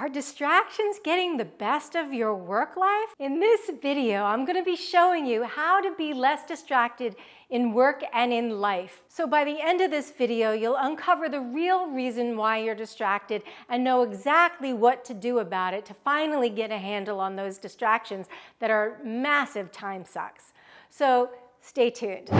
Are distractions getting the best of your work life? In this video, I'm going to be showing you how to be less distracted in work and in life. So by the end of this video, you'll uncover the real reason why you're distracted and know exactly what to do about it to finally get a handle on those distractions that are massive time sucks. So stay tuned.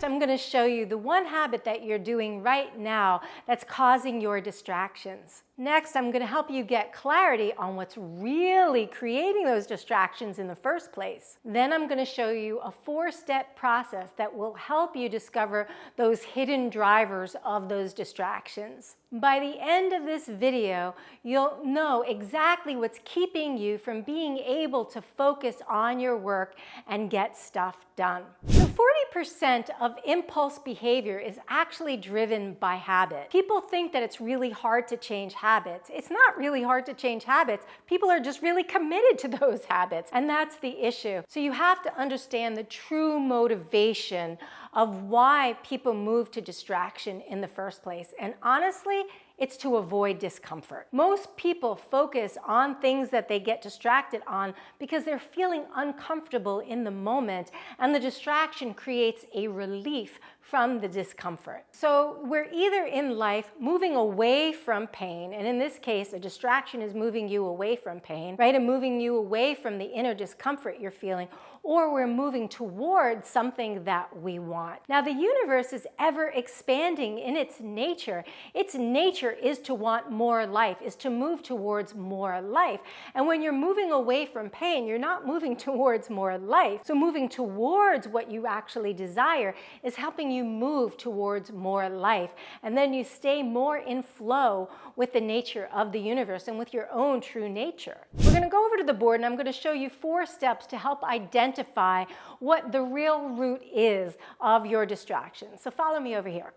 I'm going to show you the one habit that you're doing right now that's causing your distractions. Next, I'm going to help you get clarity on what's really creating those distractions in the first place. Then I'm going to show you a 4-step process that will help you discover those hidden drivers of those distractions. By the end of this video, you'll know exactly what's keeping you from being able to focus on your work and get stuff done. So 40% of impulse behavior is actually driven by habit. People think that it's really hard to change habits. It's not really hard to change habits. People are just really committed to those habits, and that's the issue. So you have to understand the true motivation of why people move to distraction in the first place. And honestly, it's to avoid discomfort. Most people focus on things that they get distracted on because they're feeling uncomfortable in the moment, and the distraction creates a relief from the discomfort. So we're either in life moving away from pain, and in this case, a distraction is moving you away from pain, right? And moving you away from the inner discomfort you're feeling, or we're moving towards something that we want. Now, the universe is ever expanding in its nature. Its nature is to want more life, is to move towards more life. And when you're moving away from pain, you're not moving towards more life. So moving towards what you actually desire is helping you move towards more life. And then you stay more in flow with the nature of the universe and with your own true nature. We're going to go over to the board, and I'm going to show you 4 steps to help identify what the real root is of your distraction. So follow me over here.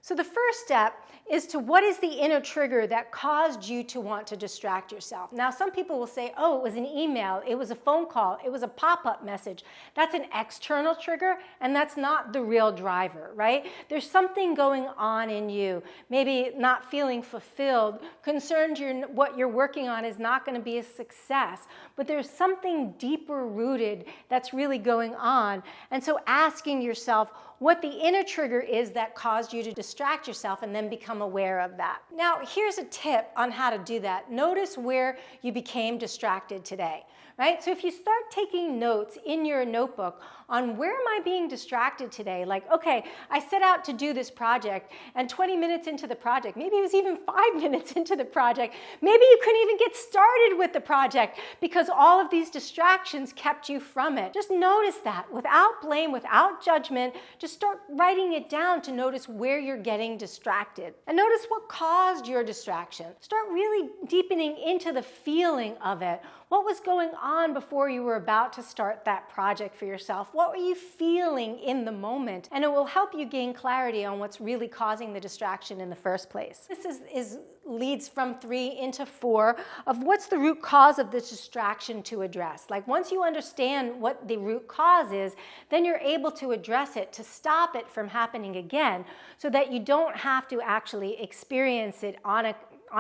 So the first step is to what is the inner trigger that caused you to want to distract yourself. Now, some people will say, oh, it was an email, it was a phone call, it was a pop-up message. That's an external trigger, and that's not the real driver, right? There's something going on in you, maybe not feeling fulfilled, concerned what you're working on is not going to be a success, but there's something deeper rooted that's really going on. And so asking yourself what the inner trigger is that caused you to distract yourself, and then become aware of that. Now, here's a tip on how to do that. Notice where you became distracted today, right? So if you start taking notes in your notebook on where am I being distracted today, like, okay, I set out to do this project, and 20 minutes into the project, maybe it was even 5 minutes into the project, maybe you couldn't even get started with the project because all of these distractions kept you from it. Just notice that without blame, without judgment. Just start writing it down to notice where you're getting distracted. And notice what caused your distraction. Start really deepening into the feeling of it. What was going on before you were about to start that project for yourself? What were you feeling in the moment? And it will help you gain clarity on what's really causing the distraction in the first place. This leads from 3 into 4 of what's the root cause of this distraction to address. Like, once you understand what the root cause is, then you're able to address it to stop it from happening again, so that you don't have to actually experience it on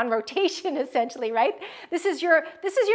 rotation, essentially, right? This is your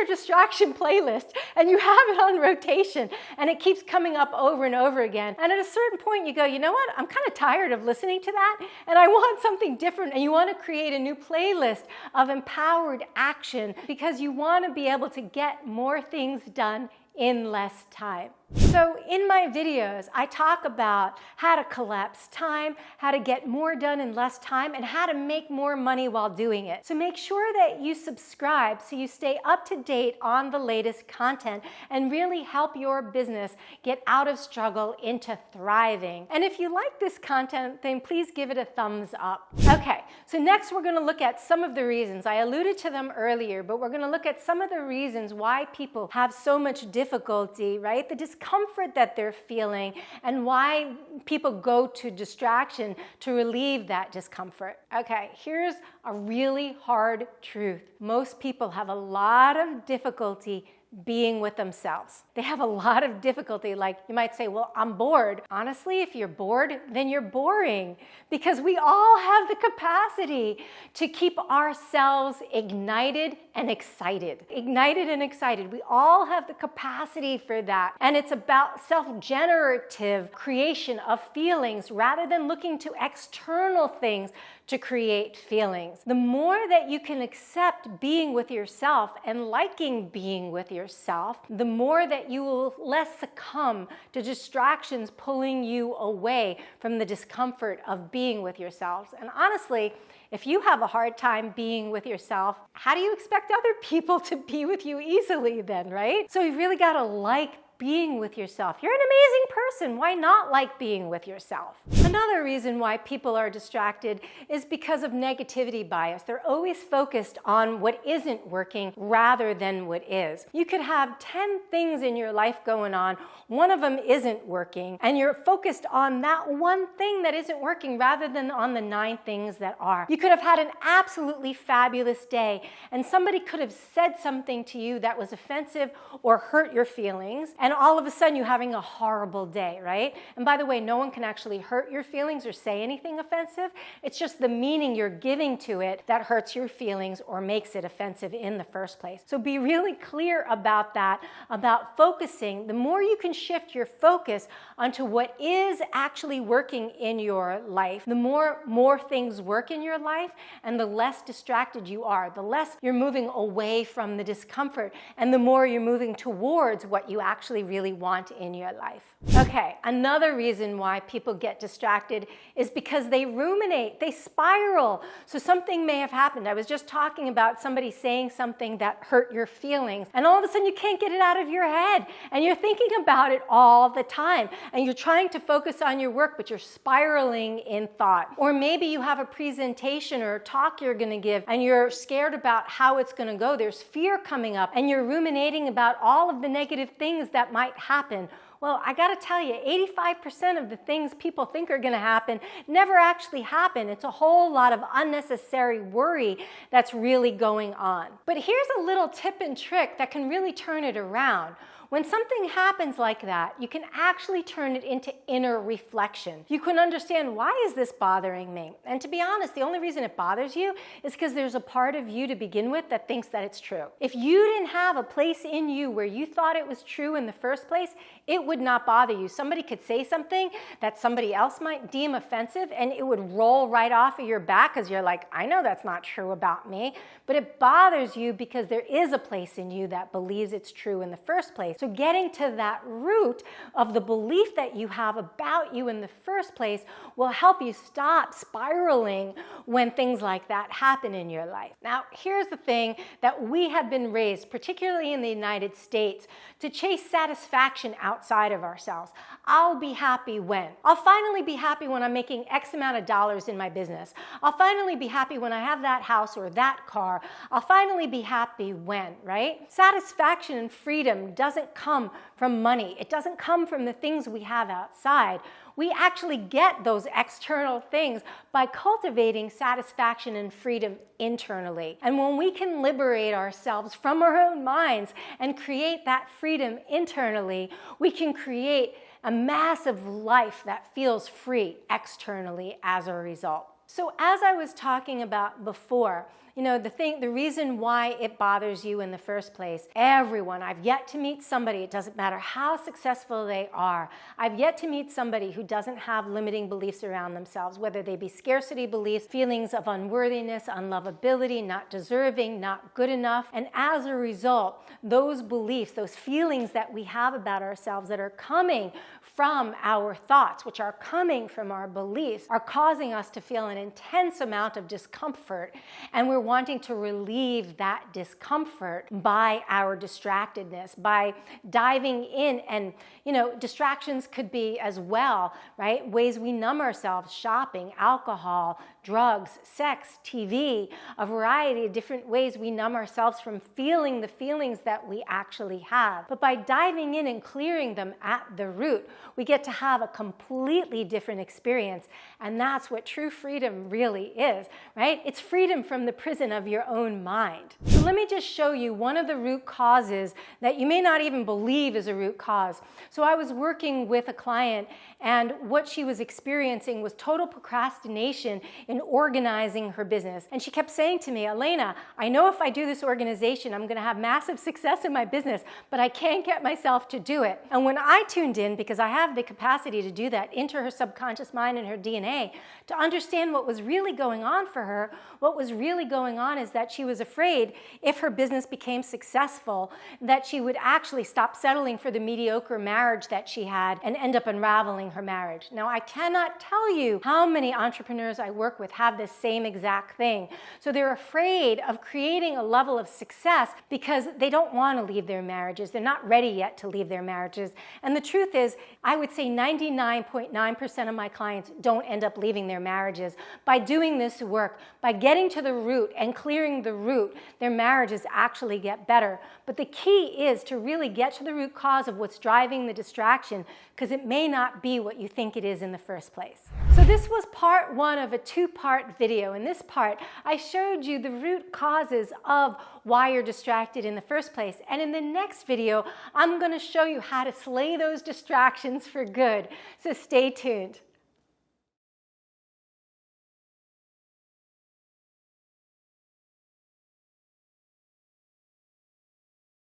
distraction playlist, and you have it on rotation, and it keeps coming up over and over again. And at a certain point, you go, you know what? I'm kind of tired of listening to that, and I want something different. And you want to create a new playlist of empowered action because you want to be able to get more things done in less time. So in my videos, I talk about how to collapse time, how to get more done in less time, and how to make more money while doing it. So make sure that you subscribe so you stay up to date on the latest content and really help your business get out of struggle into thriving. And if you like this content, then please give it a thumbs up. Okay, so next we're going to look at some of the reasons. I alluded to them earlier, but we're going to look at some of the reasons why people have so much difficulty, right? The discomfort that they're feeling, and why people go to distraction to relieve that discomfort. Okay, here's a really hard truth. Most people have a lot of difficulty being with themselves. They have a lot of difficulty. Like you might say, well, I'm bored. Honestly, if you're bored, then you're boring, because we all have the capacity to keep ourselves ignited and excited. Ignited and excited. We all have the capacity for that. And it's about self-generative creation of feelings rather than looking to external things to create feelings. The more that you can accept being with yourself and liking being with yourself, the more that you will less succumb to distractions pulling you away from the discomfort of being with yourselves. And honestly, if you have a hard time being with yourself, how do you expect other people to be with you easily then, right? So you really gotta like being with yourself. You're an amazing person. Why not like being with yourself? Another reason why people are distracted is because of negativity bias. They're always focused on what isn't working rather than what is. You could have 10 things in your life going on. One of them isn't working, and you're focused on that one thing that isn't working rather than on the 9 things that are. You could have had an absolutely fabulous day, and somebody could have said something to you that was offensive or hurt your feelings, and all of a sudden you're having a horrible day, right? And by the way, no one can actually hurt your feelings or say anything offensive. It's just the meaning you're giving to it that hurts your feelings or makes it offensive in the first place. So be really clear about that, about focusing. The more you can shift your focus onto what is actually working in your life, the more things work in your life, and the less distracted you are, the less you're moving away from the discomfort, and the more you're moving towards what you actually really want in your life. Okay, another reason why people get distracted is because they ruminate, they spiral. So something may have happened. I was just talking about somebody saying something that hurt your feelings, and all of a sudden you can't get it out of your head, and you're thinking about it all the time, and you're trying to focus on your work, but you're spiraling in thought. Or maybe you have a presentation or a talk you're going to give, and you're scared about how it's going to go. There's fear coming up, and you're ruminating about all of the negative things that might happen. Well, I got to tell you, 85% of the things people think are going to happen never actually happen. It's a whole lot of unnecessary worry that's really going on. But here's a little tip and trick that can really turn it around. When something happens like that, you can actually turn it into inner reflection. You can understand, why is this bothering me? And to be honest, the only reason it bothers you is because there's a part of you to begin with that thinks that it's true. If you didn't have a place in you where you thought it was true in the first place, it would not bother you. Somebody could say something that somebody else might deem offensive, and it would roll right off of your back because you're like, I know that's not true about me. But it bothers you because there is a place in you that believes it's true in the first place. So getting to that root of the belief that you have about you in the first place will help you stop spiraling when things like that happen in your life. Now, here's the thing that we have been raised, particularly in the United States, to chase satisfaction outside of ourselves. I'll be happy when. I'll finally be happy when I'm making X amount of dollars in my business. I'll finally be happy when I have that house or that car. I'll finally be happy when, right? Satisfaction and freedom doesn't come from money. It doesn't come from the things we have outside. We actually get those external things by cultivating satisfaction and freedom internally. And when we can liberate ourselves from our own minds and create that freedom internally, we can create a massive life that feels free externally as a result. So as I was talking about before, the reason why it bothers you in the first place, everyone, I've yet to meet somebody, it doesn't matter how successful they are, I've yet to meet somebody who doesn't have limiting beliefs around themselves, whether they be scarcity beliefs, feelings of unworthiness, unlovability, not deserving, not good enough. And as a result, those beliefs, those feelings that we have about ourselves that are coming from our thoughts, which are coming from our beliefs, are causing us to feel an intense amount of discomfort, and we're wanting to relieve that discomfort by our distractedness, by diving in. And distractions could be as well, right? Ways we numb ourselves: shopping, alcohol, drugs, sex, TV, a variety of different ways we numb ourselves from feeling the feelings that we actually have. But by diving in and clearing them at the root, we get to have a completely different experience. And that's what true freedom really is, right? It's freedom from the prison of your own mind. So let me just show you one of the root causes that you may not even believe is a root cause. So I was working with a client, and what she was experiencing was total procrastination in organizing her business. And she kept saying to me, Alaina, I know if I do this organization, I'm going to have massive success in my business, but I can't get myself to do it. And when I tuned in, because I have the capacity to do that, into her subconscious mind and her DNA, to understand what was really going on for her, what was really going on is that she was afraid if her business became successful, that she would actually stop settling for the mediocre marriage that she had and end up unraveling her marriage. Now, I cannot tell you how many entrepreneurs I work with have this same exact thing. So they're afraid of creating a level of success because they don't want to leave their marriages. They're not ready yet to leave their marriages. And the truth is, I would say 99.9% of my clients don't end up leaving their marriages. By doing this work, by getting to the root and clearing the root, their marriages actually get better. But the key is to really get to the root cause of what's driving the distraction, because it may not be what you think it is in the first place. So this was part one of a two-part video. In this part, I showed you the root causes of why you're distracted in the first place. And in the next video, I'm going to show you how to slay those distractions for good. So stay tuned.